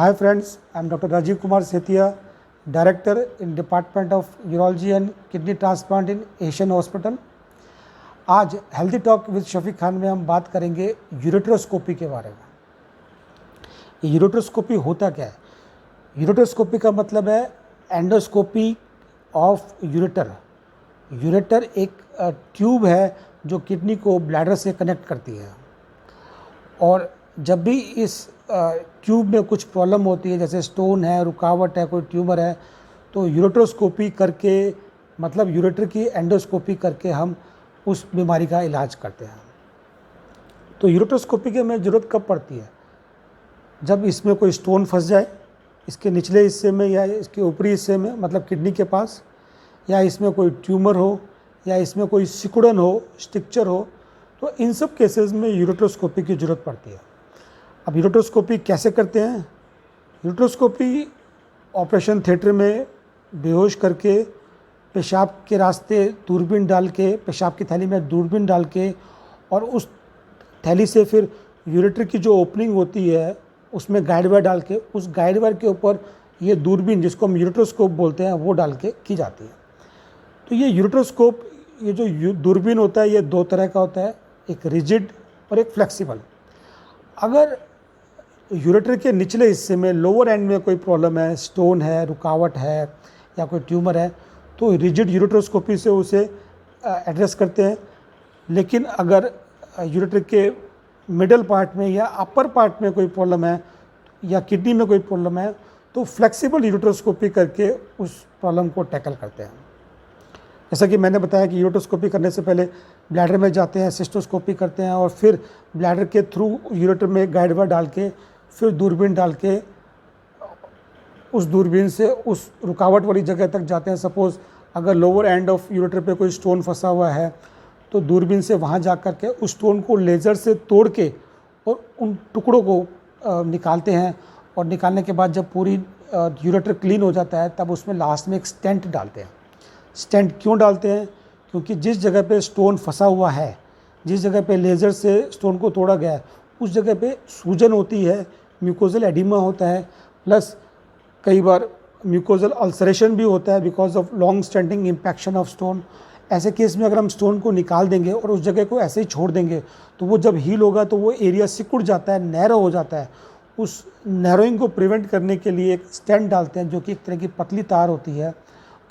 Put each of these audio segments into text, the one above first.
Hi friends, I am Dr. Rajiv Kumar Setia, Director in Department of Urology and Kidney Transplant in Asian Hospital. आज healthy talk with Shafiq Khan में हम बात करेंगे यूरेट्रोस्कोपी के बारे में। यूरेट्रोस्कोपी होता क्या है? यूरेट्रोस्कोपी का मतलब है एंडोस्कोपी ऑफ यूरेटर। यूरेटर एक ट्यूब है जो किडनी को ब्लैडर से कनेक्ट करती है, और जब भी इस ट्यूब में कुछ प्रॉब्लम होती है, जैसे स्टोन है, रुकावट है, कोई ट्यूमर है, तो यूरेट्रोस्कोपी करके, मतलब यूरेटर की एंडोस्कोपी करके हम उस बीमारी का इलाज करते हैं। तो यूरेट्रोस्कोपी की हमें ज़रूरत कब पड़ती है? जब इसमें कोई स्टोन फंस जाए, इसके निचले हिस्से में या इसके ऊपरी हिस्से में, मतलब किडनी के पास, या इसमें कोई ट्यूमर हो, या इसमें कोई सिकुड़न हो, स्ट्रक्चर हो, तो इन सब केसेस में यूरेट्रोस्कोपी की ज़रूरत पड़ती है। अब यूरेट्रोस्कोपी कैसे करते हैं? यूरेट्रोस्कोपी ऑपरेशन थिएटर में बेहोश करके पेशाब के रास्ते दूरबीन डाल के, पेशाब की थैली में दूरबीन डाल के, और उस थैली से फिर यूरेटर की जो ओपनिंग होती है उसमें गाइड वायर डाल के, उस गाइड वायर के ऊपर ये दूरबीन, जिसको हम यूरेट्रोस्कोप बोलते हैं, वो डाल के की जाती है। तो ये यूरेट्रोस्कोप, ये जो दूरबीन होता है, ये दो तरह का होता है, एक रिजिड और एक फ्लेक्सिबल। अगर यूरेटर के निचले हिस्से में, लोअर एंड में कोई प्रॉब्लम है, स्टोन है, रुकावट है, या कोई ट्यूमर है, तो रिजिड यूरेट्रोस्कोपी से उसे एड्रेस करते हैं। लेकिन अगर यूरेटर के मिडल पार्ट में या अपर पार्ट में कोई प्रॉब्लम है, या किडनी में कोई प्रॉब्लम है, तो फ्लेक्सिबल यूरेट्रोस्कोपी करके उस प्रॉब्लम को टैकल करते हैं। जैसा कि मैंने बताया कि यूरेट्रोस्कोपी करने से पहले ब्लैडर में जाते हैं, सिस्टोस्कोपी करते हैं, और फिर ब्लैडर के थ्रू यूरेटर में गाइड वायर डाल के, फिर दूरबीन डाल के उस दूरबीन से उस रुकावट वाली जगह तक जाते हैं। सपोज़ अगर लोअर एंड ऑफ यूरेटर पे कोई स्टोन फंसा हुआ है, तो दूरबीन से वहाँ जा कर के उस स्टोन को लेज़र से तोड़ के और उन टुकड़ों को निकालते हैं, और निकालने के बाद जब पूरी यूरेटर क्लीन हो जाता है, तब उसमें लास्ट में एक स्टेंट डालते हैं। स्टेंट क्यों डालते हैं? क्योंकि जिस जगह पे स्टोन फंसा हुआ है, जिस जगह पे लेज़र से स्टोन को तोड़ा गया है, उस जगह पे सूजन होती है, म्यूकोजल एडिमा होता है, प्लस कई बार म्यूकोजल अल्सरेशन भी होता है because of long standing impaction of stone. ऐसे केस में अगर हम स्टोन को निकाल देंगे और उस जगह को ऐसे ही छोड़ देंगे, तो वो जब हील होगा तो वो एरिया सिकुड़ जाता है, नैरो हो जाता है। उस नैरोइंग को प्रिवेंट करने के लिए एक स्टेंट डालते हैं, जो कि एक तरह की पतली तार होती है,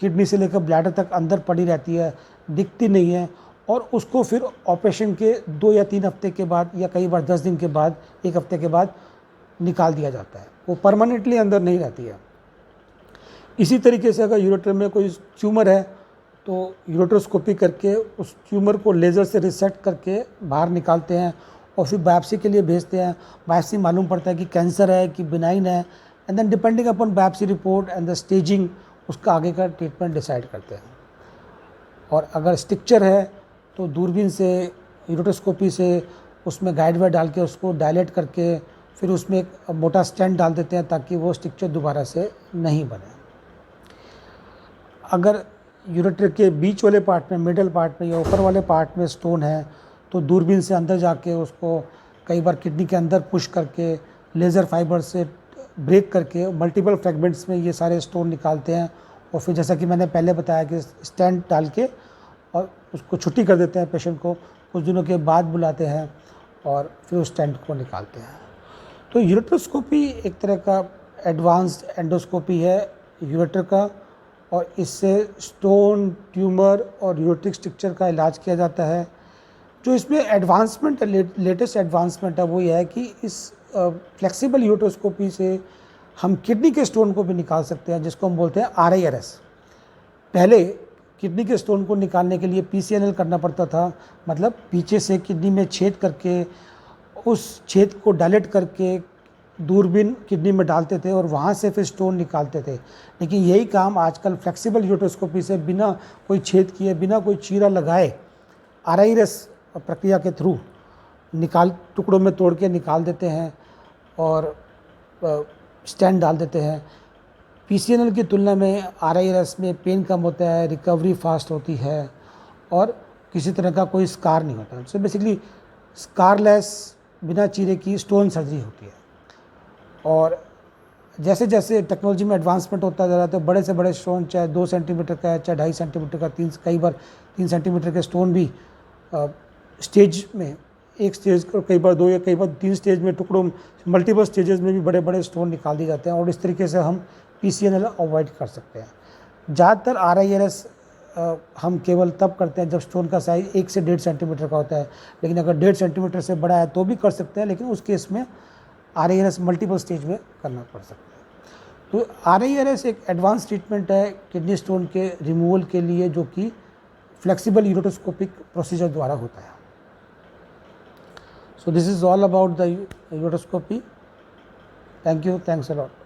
किडनी से लेकर ब्लैडर तक अंदर पड़ी रहती है, दिखती नहीं है, और उसको फिर ऑपरेशन के 2 या 3 हफ्ते के बाद, या कई बार 10 दिन के बाद, 1 हफ्ते के बाद निकाल दिया जाता है। वो परमानेंटली अंदर नहीं रहती है। इसी तरीके से अगर यूरेटर में कोई ट्यूमर है, तो यूरेट्रोस्कोपी करके उस ट्यूमर को लेज़र से रिसेक्ट करके बाहर निकालते हैं, और फिर बायोप्सी के लिए भेजते हैं। बायोप्सी मालूम पड़ता है कि कैंसर है कि बिनाइन है, and then depending upon biopsy report and the staging, उसका आगे का ट्रीटमेंट डिसाइड करते हैं। और अगर स्ट्रक्चर है, तो दूरबीन से, यूरेट्रोस्कोपी से उसमें गाइड वायर डाल के उसको डायलेट करके फिर उसमें एक मोटा स्टेंट डाल देते हैं, ताकि वो स्ट्रक्चर दोबारा से नहीं बने। अगर यूरेटर के बीच वाले पार्ट में, मिडल पार्ट में या ऊपर वाले पार्ट में स्टोन है, तो दूरबीन से अंदर जाके उसको कई बार किडनी के अंदर पुश करके, लेज़र फाइबर से ब्रेक करके, मल्टीपल फ्रेगमेंट्स में ये सारे स्टोन निकालते हैं, और फिर जैसा कि मैंने पहले बताया कि स्टेंट डाल के और उसको छुट्टी कर देते हैं पेशेंट को, कुछ दिनों के बाद बुलाते हैं और फिर उस स्टेंट को निकालते हैं। तो यूरेट्रोस्कोपी एक तरह का एडवांस्ड एंडोस्कोपी है यूरेटर का, और इससे स्टोन, ट्यूमर और यूरेट्रिक स्ट्रक्चर का इलाज किया जाता है। जो इसमें एडवांसमेंट है, लेटेस्ट एडवांसमेंट है, वो ये है कि इस फ्लेक्सिबल यूरेट्रोस्कोपी से हम किडनी के स्टोन को भी निकाल सकते हैं, जिसको हम बोलते हैं RIRS। पहले किडनी के स्टोन को निकालने के लिए PCNL करना पड़ता था, मतलब पीछे से किडनी में छेद करके, उस छेद को डायलेट करके दूरबीन किडनी में डालते थे, और वहाँ से फिर स्टोन निकालते थे। लेकिन यही काम आजकल फ्लेक्सिबल यूरेट्रोस्कोपी से बिना कोई छेद किए, बिना कोई चीरा लगाए, RIRS प्रक्रिया के थ्रू टुकड़ों में तोड़ के निकाल देते हैं और स्टेंट डाल देते हैं। PCNL की तुलना में RIRS में पेन कम होता है, रिकवरी फास्ट होती है, और किसी तरह का कोई स्कार नहीं होता। सो बेसिकली स्कारलेस, बिना चीरे की स्टोन सर्जरी होती है। और जैसे जैसे टेक्नोलॉजी में एडवांसमेंट होता जा रहा है तो बड़े से बड़े स्टोन, चाहे 2 सेंटीमीटर का है, चाहे 2.5 सेंटीमीटर का, कई बार 3 सेंटीमीटर के स्टोन भी स्टेज में, एक स्टेज को कई बार 2 या कई बार 3 स्टेज में, टुकड़ों, मल्टीपल स्टेजेस में भी बड़े बड़े स्टोन निकाल दिए जाते हैं और इस तरीके से हम PCNL अवॉइड कर सकते हैं। ज़्यादातर RIRS हम केवल तब करते हैं जब स्टोन का साइज़ 1 से 1.5 सेंटीमीटर का होता है, लेकिन अगर 1.5 सेंटीमीटर से बड़ा है तो भी कर सकते हैं, लेकिन उस केस में RIRS मल्टीपल स्टेज में करना पड़ सकता है। तो RIRS एक एडवांस ट्रीटमेंट है किडनी स्टोन के रिमूवल के लिए, जो कि फ्लेक्सिबल यूरोटोस्कोपिक प्रोसीजर द्वारा होता है। So this is all about the ureteroscopy. Thank you, thanks a lot.